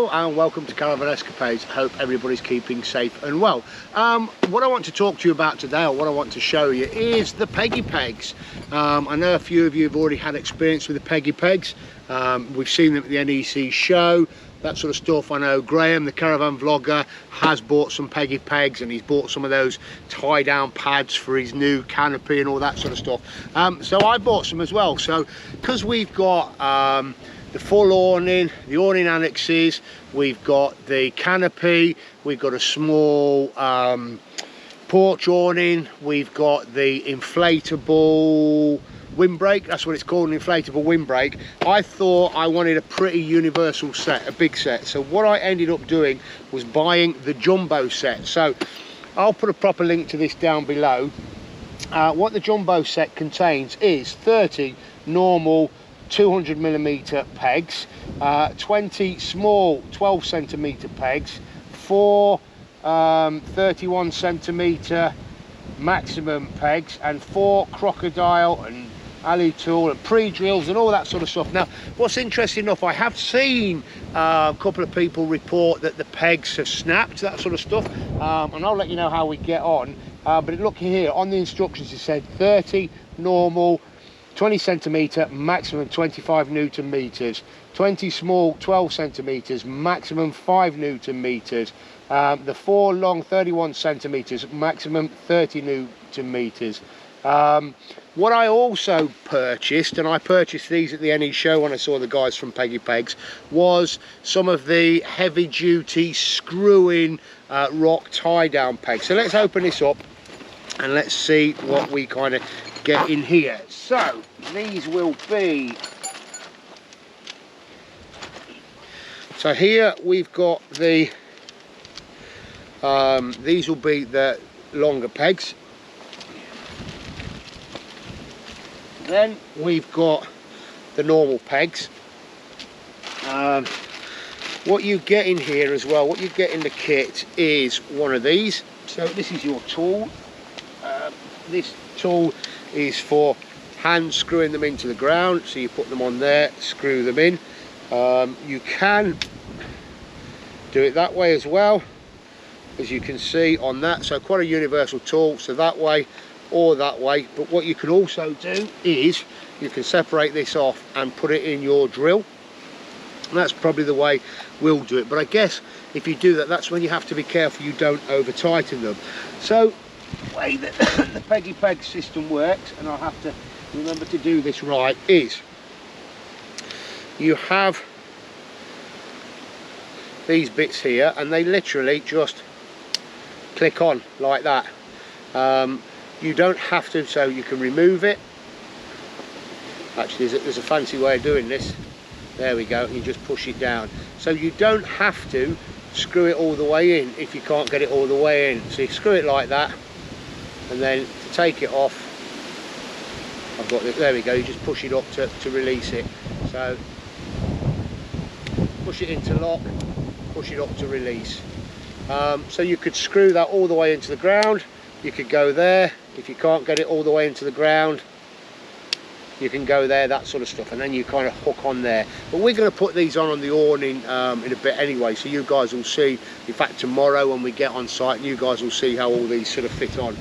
Hello and welcome to Caravan Escapades. Hope everybody's keeping safe and well. What I want to talk to you about today, or what I want to show you, is the Peggy Pegs. I know a few of you have already had experience with the Peggy Pegs. We've seen them at the NEC show, that sort of stuff. I know Graham, the caravan vlogger, has bought some Peggy Pegs, and he's bought some of those tie down pads for his new canopy and all that sort of stuff. So I bought some as well. So because we've got the full awning, the awning annexes, we've got the canopy, we've got a small porch awning, we've got the inflatable windbreak, that's what it's called, an inflatable windbreak. I thought I wanted a pretty universal set, a big set. So what I ended up doing was buying the jumbo set. So I'll put a proper link to this down below. What the jumbo set contains is 30 normal 200mm pegs, 20 small 12cm pegs, 4 31cm maximum pegs, and 4 crocodile and alley tool and pre-drills and all that sort of stuff. Now, what's interesting enough, I have seen a couple of people report that the pegs have snapped, that sort of stuff, and I'll let you know how we get on. But look here, on the instructions it said 30 normal 20cm, maximum 25 Newton meters, 20 small 12cm, maximum 5 Newton meters, the 4 long 31cm, maximum 30 Newton meters. What I also purchased, and I purchased these at the NE show when I saw the guys from Peggy Pegs, was some of the heavy duty screw-in rock tie down pegs. So let's open this up and let's see what we kind of get in here. So these will be, so here we've got the these will be the longer pegs. Then we've got the normal pegs. What you get in here as well, what you get in the kit is one of these. So this is your tool. This tool is for hand screwing them into the ground. So you put them on there, screw them in. You can do it that way as well, as you can see on that. So quite a universal tool, so that way or that way. But what you can also do is you can separate this off and put it in your drill, and that's probably the way we'll do it. But I guess if you do that, that's when you have to be careful you don't over tighten them. So the way that the Peggy Peg system works, and I'll have to remember to do this right, is you have these bits here, and they literally just click on like that. You don't have to, so you can remove it. Actually, there's a fancy way of doing this. There we go, you just push it down. So you don't have to screw it all the way in if you can't get it all the way in. So you screw it like that, and then to take it off, I've got this, there we go, you just push it up to release it. So push it into lock, push it up to release. So you could screw that all the way into the ground, you could go there. If you can't get it all the way into the ground, you can go there, that sort of stuff, and then you kind of hook on there. But we're going to put these on the awning in a bit anyway, so you guys will see. In fact, tomorrow when we get on site, you guys will see how all these sort of fit on.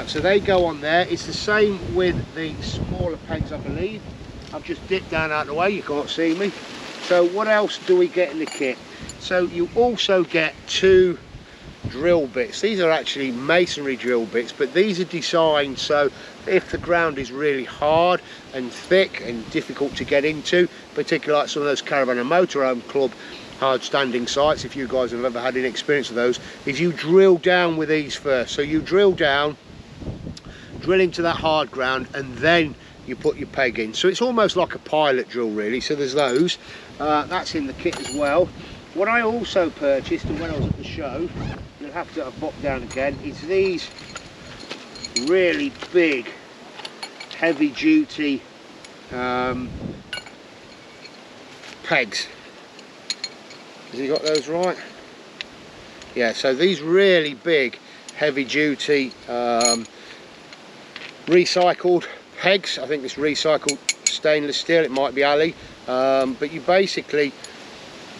So they go on there. It's the same with the smaller pegs, I believe. I've just dipped down out of the way, you can't see me. So what else do we get in the kit? So you also get 2 drill bits. These are actually masonry drill bits, but these are designed so if the ground is really hard and thick and difficult to get into, particularly like some of those caravan and motorhome club hard standing sites, if you guys have ever had any experience of those, is you drill down with these first. So you drill down, drill into that hard ground, and then you put your peg in. So it's almost like a pilot drill really. So there's those. That's in the kit as well. What I also purchased, and when I was at the show, you'll have to pop down again, is these really big heavy duty pegs. Has he got those right? Yeah, so these really big heavy duty recycled pegs. I think it's recycled stainless steel, it might be alley, but you basically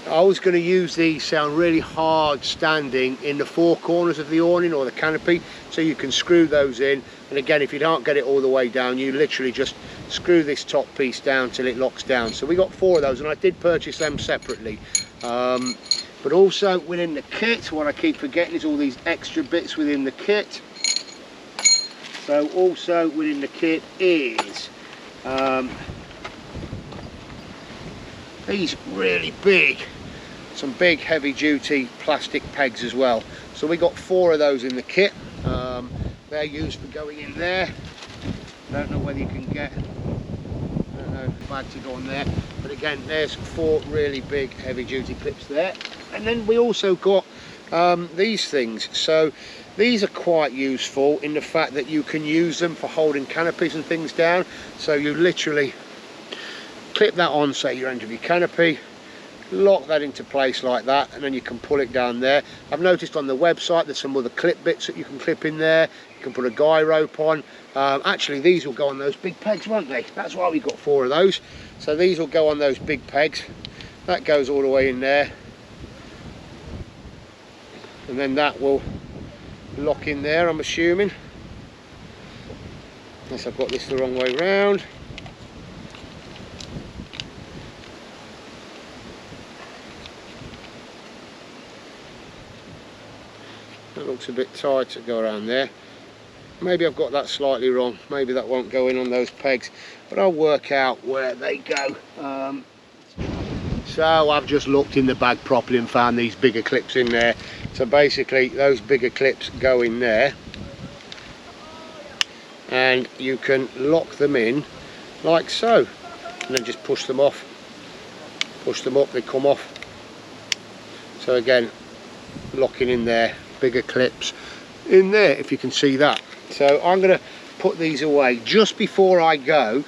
I was going to use these sound really hard standing in the four corners of the awning or the canopy, so you can screw those in. And again, if you don't get it all the way down, you literally just screw this top piece down till it locks down. So we got 4 of those, and I did purchase them separately. But also within the kit, what I keep forgetting is all these extra bits within the kit. So also within the kit is these really big, some big heavy duty plastic pegs as well. So we got 4 of those in the kit. They're used for going in there. Don't know whether you can get the bag to go on there, but again, there's 4 really big heavy duty clips there. And then we also got these things. So these are quite useful in the fact that you can use them for holding canopies and things down. So you literally clip that on, say your end of your canopy, lock that into place like that, and then you can pull it down there. I've noticed on the website there's some other clip bits that you can clip in there. You can put a guy rope on. Actually, these will go on those big pegs, won't they? That's why we've got 4 of those. So these will go on those big pegs. That goes all the way in there, and then that will lock in there, I'm assuming, unless I've got this the wrong way round. That looks a bit tight to go around there. Maybe I've got that slightly wrong. Maybe that won't go in on those pegs, but I'll work out where they go. So I've just looked in the bag properly and found these bigger clips in there. So basically those bigger clips go in there, and you can lock them in like so, and then just push them off, push them up, they come off. So again, locking in there, bigger clips in there, if you can see that. So I'm going to put these away. Just before I go,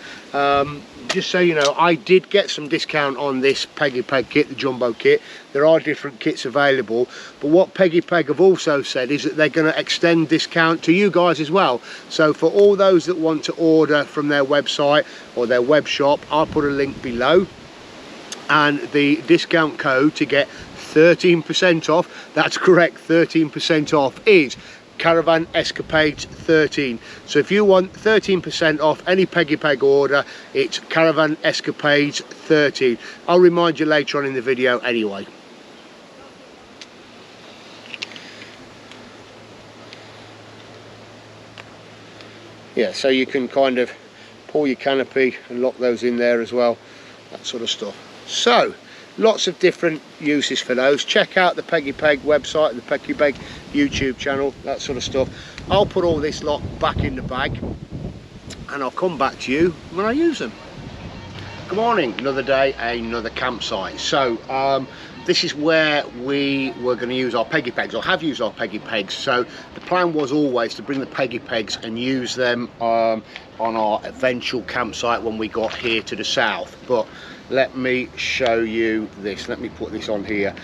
just so you know, I did get some discount on this Peggy Peg kit, the jumbo kit. There are different kits available, but what Peggy Peg have also said is that they're going to extend discount to you guys as well. So for all those that want to order from their website or their web shop, I'll put a link below, and the discount code to get 13% off, that's correct, 13% off, is Caravan Escapades 13. So if you want 13% off any Peggy Peg order, it's Caravan Escapades 13. I'll remind you later on in the video anyway. Yeah, so you can kind of pull your canopy and lock those in there as well, that sort of stuff. So lots of different uses for those. Check out the Peggy Peg website, the Peggy Peg YouTube channel, that sort of stuff. I'll put all this lot back in the bag, and I'll come back to you when I use them. Good morning, another day, another campsite. So this is where we were going to use our Peggy Pegs, or have used our Peggy Pegs. So the plan was always to bring the Peggy Pegs and use them on our eventual campsite when we got here to the south. But let me show you this. Let me put this on here.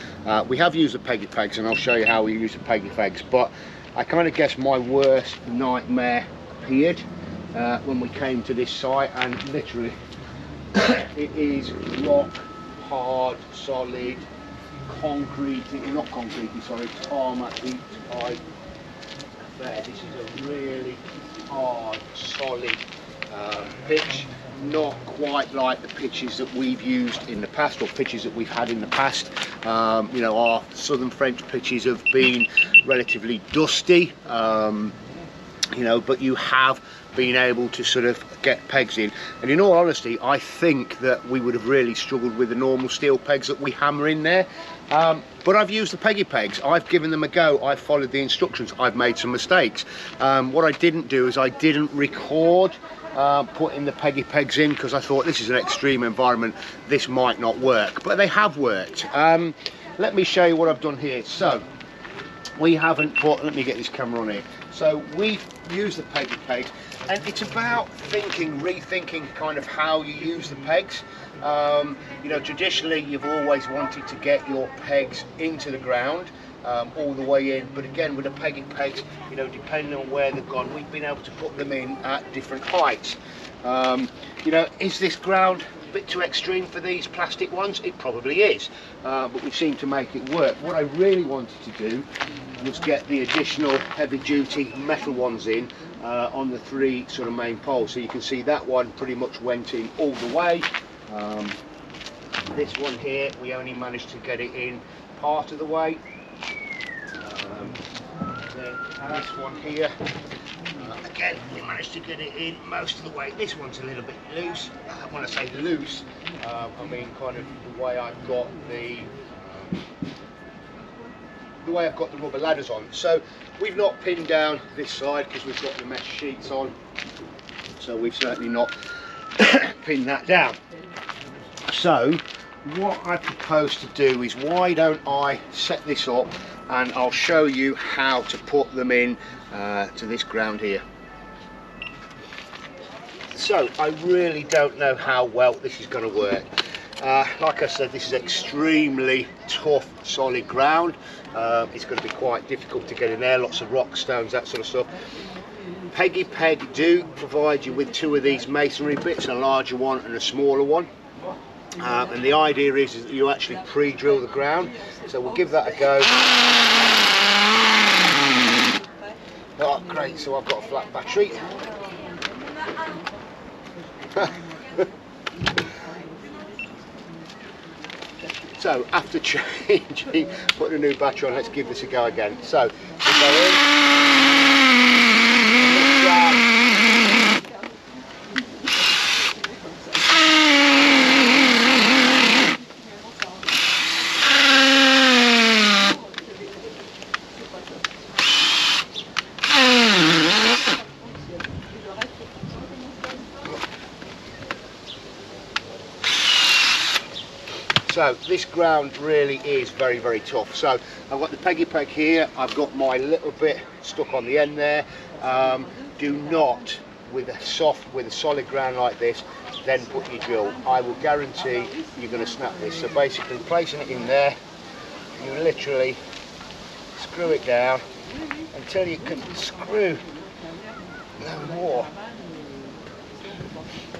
We have used the Peggy Pegs, and I'll show you how we use the Peggy Pegs, but I kind of guess my worst nightmare appeared when we came to this site, and literally it is rock hard, solid, concrete, not concrete, sorry, tarmac type affair. This is a really hard, solid pitch. Not quite like the pitches that we've used in the past, or pitches that we've had in the past. You know, our southern French pitches have been relatively dusty, you know, but you have been able to sort of get pegs in, and in all honesty I think that we would have really struggled with the normal steel pegs that we hammer in there. But I've used the Peggy Pegs, I've given them a go, I've followed the instructions, I've made some mistakes. What I didn't do is I didn't record putting the Peggy Pegs in, because I thought this is an extreme environment, this might not work, but they have worked. Let me show you what I've done here. So we haven't put, let me get this camera on here. So we've used the Peggy Pegs, and it's about rethinking kind of how you use the pegs. You know, traditionally you've always wanted to get your pegs into the ground, all the way in, but again with the Peggy Pegs, you know, depending on where they've gone, we've been able to put them in at different heights. You know, is this ground a bit too extreme for these plastic ones? It probably is, but we seem to make it work. What I really wanted to do was get the additional heavy duty metal ones in on the 3 sort of main poles. So you can see that one pretty much went in all the way. This one here, we only managed to get it in part of the way. Then this one here, again, we managed to get it in most of the way. This one's a little bit loose. When I say loose, I mean kind of the way I've got the rubber ladders on. So we've not pinned down this side because we've got the mesh sheets on. So we've certainly not pinned that down. So what I propose to do is, why don't I set this up and I'll show you how to put them in to this ground here. So I really don't know how well this is going to work. Like I said, this is extremely tough, solid ground. It's going to be quite difficult to get in there, lots of rock, stones, that sort of stuff. Peggy Peg do provide you with 2 of these masonry bits, a larger one and a smaller one. And the idea is that you actually pre-drill the ground. So we'll give that a go. Oh great, so I've got a flat battery. So after changing, putting a new battery on, let's give this a go again. So we go in. So this ground really is very, very tough. So I've got the Peggy Peg here, I've got my little bit stuck on the end there. Do not, with a solid ground like this, then put your drill. I will guarantee you're going to snap this. So basically placing it in there, you literally screw it down until you can screw no more.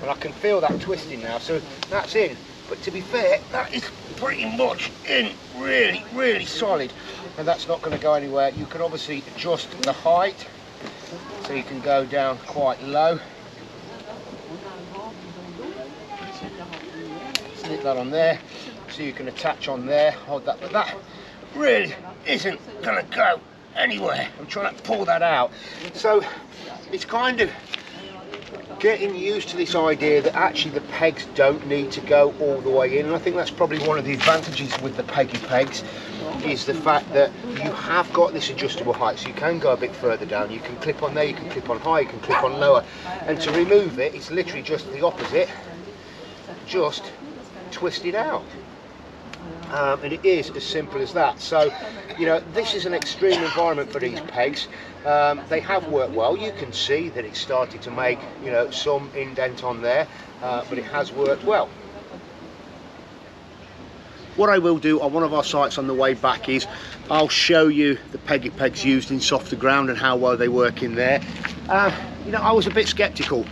And I can feel that twisting now, so that's in. But to be fair, that is pretty much in, really, really solid. And that's not going to go anywhere. You can obviously adjust the height, so you can go down quite low. Stick that on there, so you can attach on there, hold that. But that really isn't going to go anywhere. I'm trying to pull that out. So it's kind of getting used to this idea that actually the pegs don't need to go all the way in, and I think that's probably one of the advantages with the Peggy Pegs, is the fact that you have got this adjustable height, so you can go a bit further down, you can clip on there, you can clip on high, you can clip on lower, and to remove it, it's literally just the opposite, just twist it out. And it is as simple as that. So, you know, this is an extreme environment for these pegs. They have worked well. You can see that it's started to make, you know, some indent on there, but it has worked well. What I will do on one of our sites on the way back is I'll show you the Peggy Pegs used in softer ground and how well they work in there. You know, I was a bit sceptical.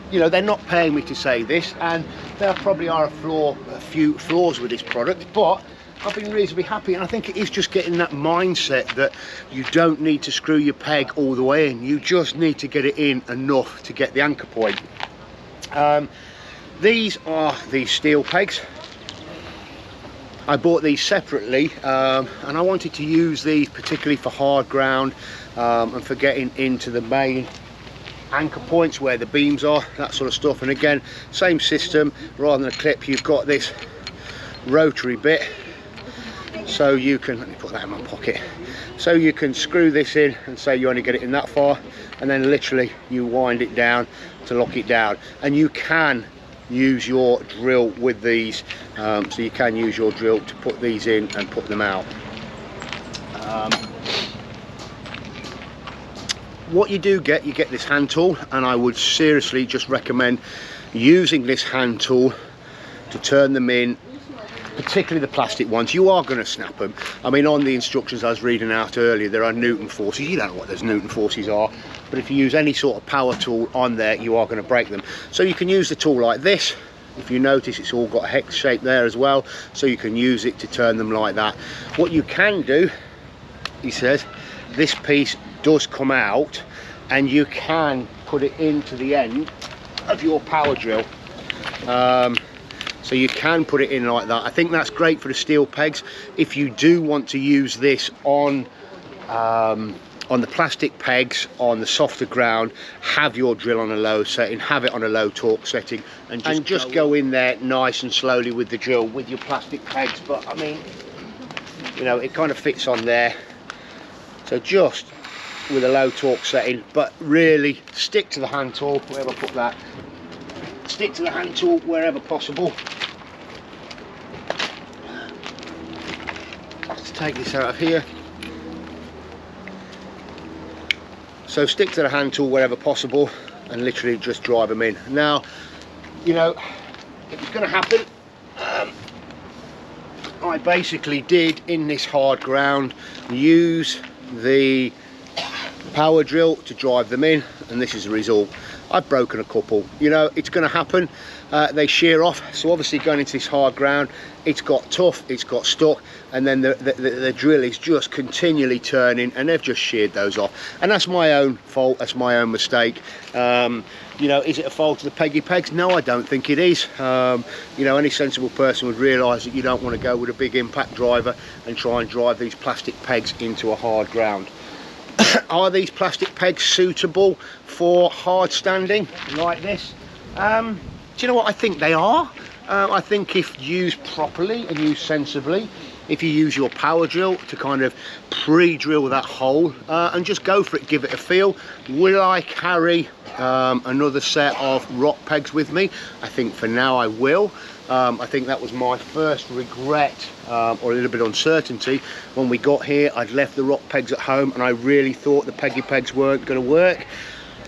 You know, they're not paying me to say this, and there probably are a few flaws with this product, but I've been reasonably happy, and I think it is just getting that mindset that you don't need to screw your peg all the way in, you just need to get it in enough to get the anchor point. These are the steel pegs. I bought these separately, and I wanted to use these particularly for hard ground and for getting into the main anchor points where the beams are, that sort of stuff. And again, same system, rather than a clip, you've got this rotary bit, so you can, let me put that in my pocket, so you can screw this in and say you only get it in that far, and then literally you wind it down to lock it down. And you can use your drill with these, so you can use your drill to put these in and put them out. What you do get, you get this hand tool, and I would seriously just recommend using this hand tool to turn them in particularly the plastic ones, you are going to snap them. I mean, on the instructions I was reading out earlier, there are Newton forces. You don't know what those Newton forces are, but if you use any sort of power tool on there, you are going to break them. So you can use the tool like this. If you notice, it's all got a hex shape there as well, so you can use it to turn them like that. What you can do, he says, this piece does come out and you can put it into the end of your power drill. So you can put it in like that. I think that's great for the steel pegs. If you do want to use this on the plastic pegs, on the softer ground, have your drill on a low setting, have it on a low torque setting, and just go in there nice and slowly with the drill with your plastic pegs. But I mean, you know, it kind of fits on there, so just with a low torque setting. But really stick to the hand tool, wherever I put that, stick to the hand tool wherever possible. Let's take this out of here. So stick to the hand tool wherever possible and literally just drive them in. Now, you know, it was going to happen. I basically did, in this hard ground, use the power drill to drive them in, and this is the result. I've broken a couple. You know, it's going to happen. They shear off, so obviously going into this hard ground, it's got tough, it's got stuck, and then the drill is just continually turning, and they've just sheared those off. And that's my own fault, that's my own mistake. You know, is it a fault of the Peggy Pegs? No, I don't think it is. You know, any sensible person would realise that you don't want to go with a big impact driver and try and drive these plastic pegs into a hard ground. Are these plastic pegs suitable for hard standing like this? Do you know what? I think they are. I think if used properly and used sensibly, if you use your power drill to kind of pre-drill that hole and just go for it, give it a feel. Will I carry another set of rock pegs with me? I think for now I will. I think that was my first regret, or a little bit of uncertainty. When we got here, I'd left the rock pegs at home and I really thought the Peggy Pegs weren't going to work.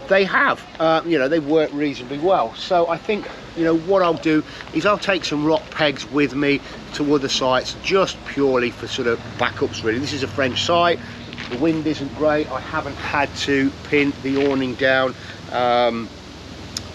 They have. You know, they've worked reasonably well. So I think, you know, what I'll do is I'll take some rock pegs with me to other sites, just purely for sort of backups really. This is a French site, the wind isn't great, I haven't had to pin the awning down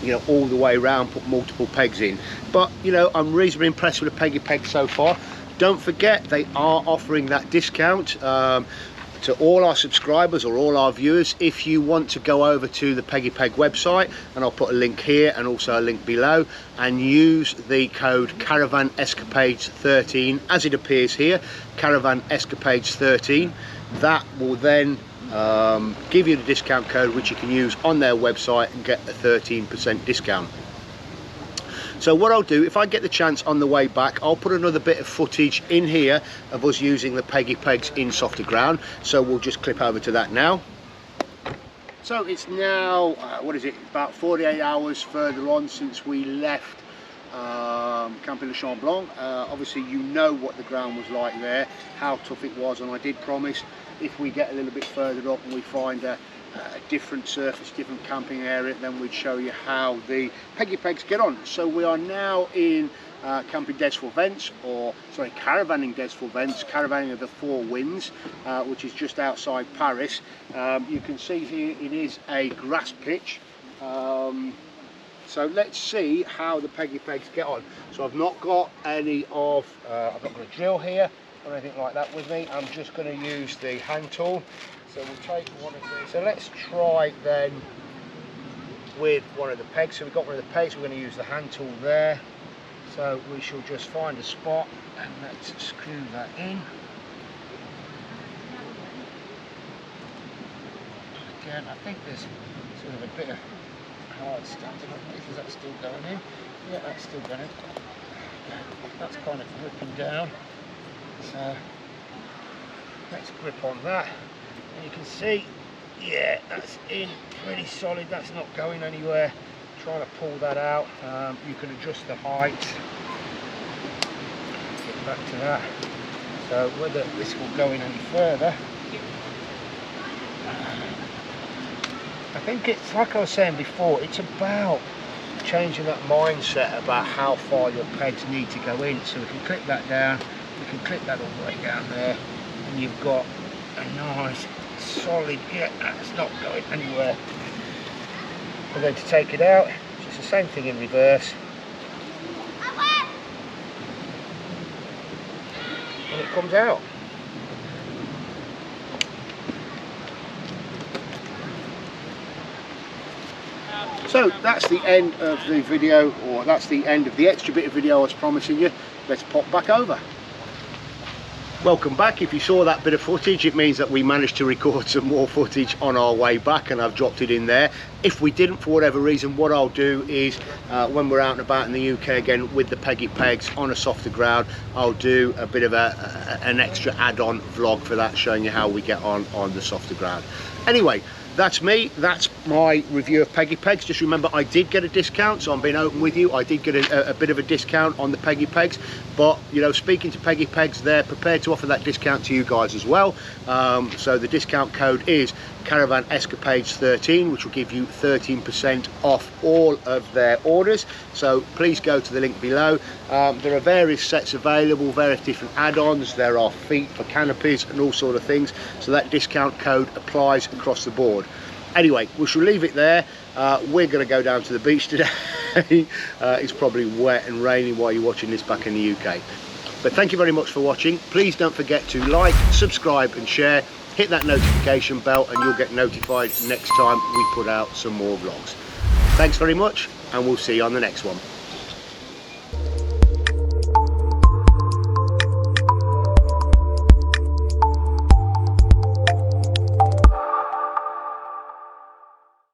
you know, all the way around, put multiple pegs in. But you know, I'm reasonably impressed with the Peggy Pegs so far. Don't forget, they are offering that discount to all our subscribers or all our viewers. If you want to go over to the Peggy Peg website, and I'll put a link here and also a link below, and use the code Caravan Escapades 13 as it appears here, Caravan Escapades 13, that will then give you the discount code which you can use on their website and get a 13% discount. So what I'll do, if I get the chance on the way back, I'll put another bit of footage in here of us using the Peggy Pegs in softer ground. So we'll just clip over to that now. So it's now, what is it, about 48 hours further on since we left Camping Le Chamblanc. Obviously you know what the ground was like there, how tough it was, and I did promise if we get a little bit further up and we find a different surface, different camping area, then we'd show you how the Peggy Pegs get on. So we are now in Camping des Four Vents, or sorry, Caravanning des Four Vents, Caravanning of the Four Winds, which is just outside Paris. You can see here it is a grass pitch. So let's see how the Peggy Pegs get on. So I've not got any of, I've not got a drill here or anything like that with me. I'm just going to use the hand tool. So we'll take one of these. So let's try then with one of the pegs. So we've got one of the pegs, we're going to use the hand tool there. So we shall just find a spot and let's screw that in. Again, I think there's sort of a bit of hard standing on this. Is that still going in? Yeah, that's still going in. That's kind of gripping down. So let's grip on that. And you can see, yeah, that's in pretty solid. That's not going anywhere. Trying to pull that out. You can adjust the height. Get back to that. So whether this will go in any further, I think it's like I was saying before. It's about changing that mindset about how far your pegs need to go in. So we can click that down, we can click that all the way down there, and you've got a nice solid, yeah, that's not going anywhere. We're going to take it out, it's the same thing in reverse. And it comes out. So that's the end of the video, or that's the end of the extra bit of video I was promising you. Let's pop back over. Welcome back. If you saw that bit of footage, it means that we managed to record some more footage on our way back, and I've dropped it in there. If we didn't, for whatever reason, what I'll do is when we're out and about in the UK again with the Peggy Pegs on a softer ground, I'll do a bit of an extra add-on vlog for that, showing you how we get on the softer ground. Anyway, that's me, that's my review of Peggy Pegs. Just remember, I did get a discount, so I'm being open with you. I did get a bit of a discount on the Peggy Pegs, but you know, speaking to Peggy Pegs, they're prepared to offer that discount to you guys as well. So the discount code is Caravan Escapades 13, which will give you 13% off all of their orders. So please go to the link below. There are various sets available, various different add-ons. There are feet for canopies and all sort of things, so that discount code applies across the board. Anyway, we shall leave it there. We're going to go down to the beach today. It's probably wet and rainy while you're watching this back in the UK. But thank you very much for watching. Please don't forget to like, subscribe and share. Hit that notification bell and you'll get notified next time we put out some more vlogs. Thanks very much, and we'll see you on the next one.